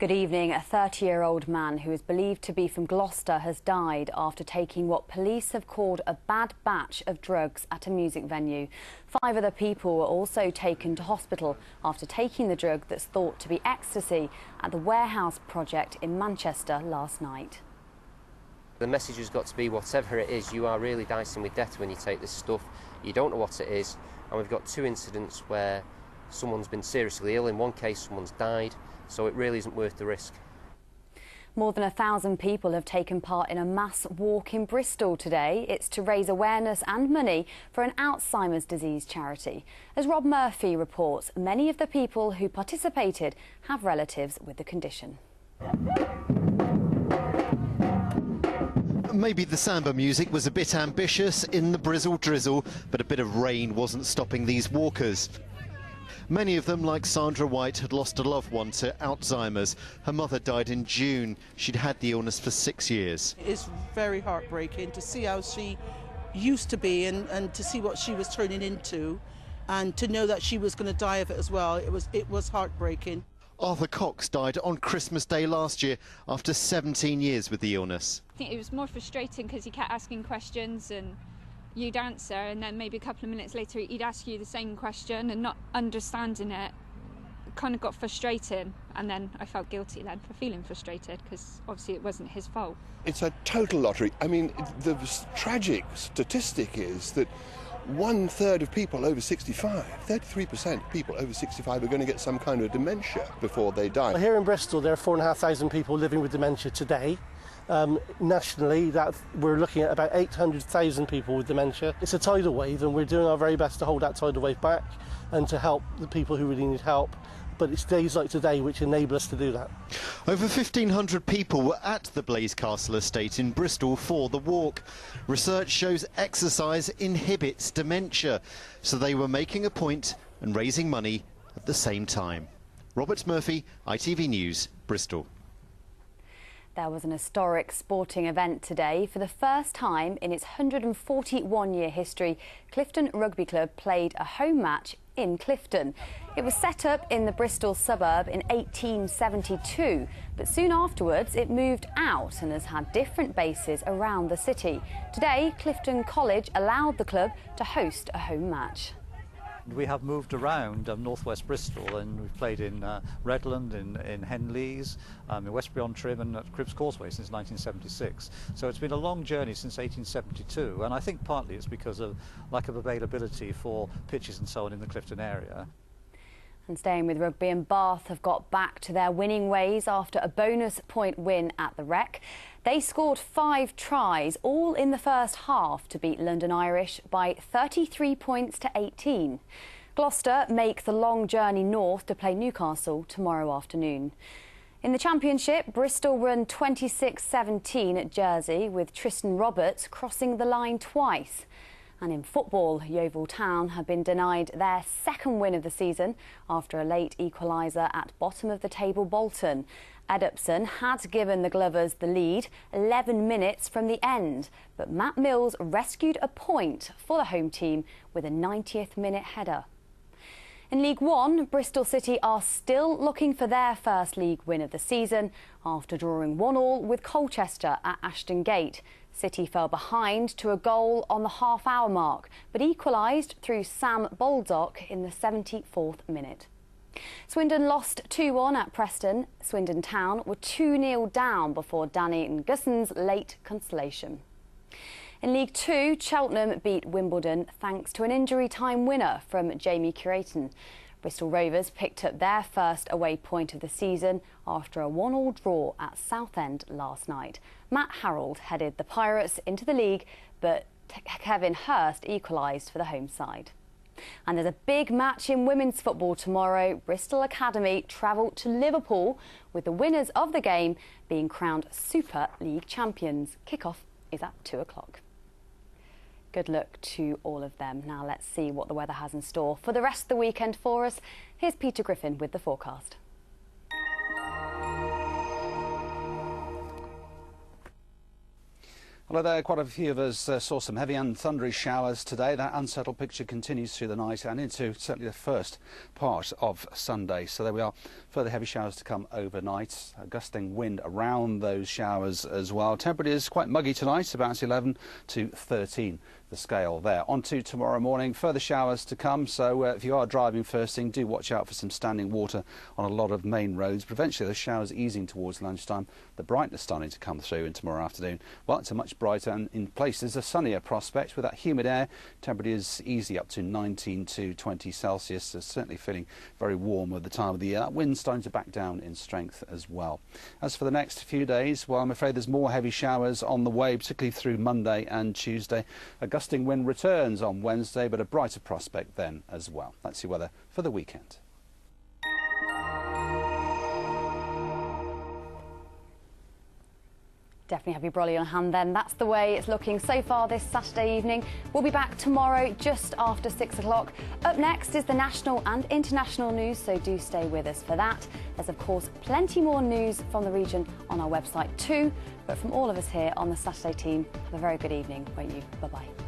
Good evening. A 30-year-old man who is believed to be from Gloucester has died after taking what police have called a bad batch of drugs at a music venue. 5 other people were also taken to hospital after taking the drug that's thought to be ecstasy at the Warehouse project in Manchester last night. The message has got to be, whatever it is, you are really dicing with death when you take this stuff. You don't know what it is, and we've got 2 incidents where someone's been seriously ill. In one case, someone's died, so it really isn't worth the risk. More than 1,000 people have taken part in a mass walk in Bristol today. It's to raise awareness and money for an Alzheimer's disease charity. As Rob Murphy reports, many of the people who participated have relatives with the condition. Maybe the samba music was a bit ambitious in the brizzle drizzle, but a bit of rain wasn't stopping these walkers. Many of them, like Sandra White, had lost a loved one to Alzheimer's. Her mother died in June. She'd had the illness for 6 years. It's very heartbreaking to see how she used to be and to see what she was turning into, and to know that she was going to die of it as well. It was heartbreaking. Arthur Cox died on Christmas Day last year after 17 years with the illness. I think it was more frustrating because he kept asking questions and you'd answer, and then maybe a couple of minutes later he'd ask you the same question and not understanding it. It kind of got frustrating, and then I felt guilty then for feeling frustrated because obviously it wasn't his fault. It's a total lottery. I mean, the tragic statistic is that 1/3 of people over 65, 33% of people over 65 are going to get some kind of dementia before they die. Here in Bristol there are 4,500 people living with dementia today. Nationally, we're looking at about 800,000 people with dementia. It's a tidal wave, and we're doing our very best to hold that tidal wave back and to help the people who really need help. But it's days like today which enable us to do that. Over 1,500 people were at the Blaise Castle estate in Bristol for the walk. Research shows exercise inhibits dementia, so they were making a point and raising money at the same time. Robert Murphy, ITV News, Bristol. There was an historic sporting event today. For the first time in its 141-year history, Clifton Rugby Club played a home match in Clifton. It was set up in the Bristol suburb in 1872, but soon afterwards it moved out and has had different bases around the city. Today, Clifton College allowed the club to host a home match. We have moved around northwest Bristol, and we've played in Redland, in Henleys, in Westbury-on-Trim and at Cribbs Causeway since 1976. So it's been a long journey since 1872, and I think partly it's because of lack of availability for pitches and so on in the Clifton area. And staying with rugby, and Bath have got back to their winning ways after a bonus point win at the Rec. They scored 5 tries, all in the first half, to beat London Irish by 33 points to 18. Gloucester make the long journey north to play Newcastle tomorrow afternoon. In the Championship, Bristol run 26-17 at Jersey, with Tristan Roberts crossing the line twice. And in football, Yeovil Town have been denied their 2nd win of the season after a late equaliser at bottom-of-the-table Bolton. Edupson had given the Glovers the lead 11 minutes from the end, but Matt Mills rescued a point for the home team with a 90th minute header. In League One, Bristol City are still looking for their first league win of the season after drawing 1-1 with Colchester at Ashton Gate. City fell behind to a goal on the half-hour mark, but equalised through Sam Baldock in the 74th minute. Swindon lost 2-1 at Preston. Swindon Town were 2-0 down before Danny Ngusson's late consolation. In League Two, Cheltenham beat Wimbledon thanks to an injury-time winner from Jamie Creighton. Bristol Rovers picked up their first away point of the season after a 1-1 draw at Southend last night. Matt Harrold headed the Pirates into the league, but Kevin Hurst equalised for the home side. And there's a big match in women's football tomorrow. Bristol Academy travel to Liverpool, with the winners of the game being crowned Super League champions. Kick-off is at 2 o'clock. Good luck to all of them. Now let's see what the weather has in store for the rest of the weekend for us. Here's Peter Griffin with the forecast. Hello there. Quite a few of us saw some heavy and thundery showers today. That unsettled picture continues through the night and into certainly the first part of Sunday. So there we are. Further heavy showers to come overnight. A gusting wind around those showers as well. Temperature is quite muggy tonight, about 11 to 13. The scale there. On to tomorrow morning, further showers to come, so if you are driving first thing, do watch out for some standing water on a lot of main roads. But eventually the showers easing towards lunchtime, the brightness starting to come through in tomorrow afternoon. Well, it's a much brighter and in places a sunnier prospect with that humid air. Temperature is easy up to 19 to 20 Celsius, so certainly feeling very warm at the time of the year. That wind's starting to back down in strength as well. As for the next few days, well, I'm afraid there's more heavy showers on the way, particularly through Monday and Tuesday. A gusting wind returns on Wednesday, but a brighter prospect then as well. That's your weather for the weekend. Definitely have your brolly on hand then. That's the way it's looking so far this Saturday evening. We'll be back tomorrow just after 6 o'clock. Up next is the national and international news, so do stay with us for that. There's of course plenty more news from the region on our website too. But from all of us here on the Saturday team, have a very good evening, won't you? Bye-bye.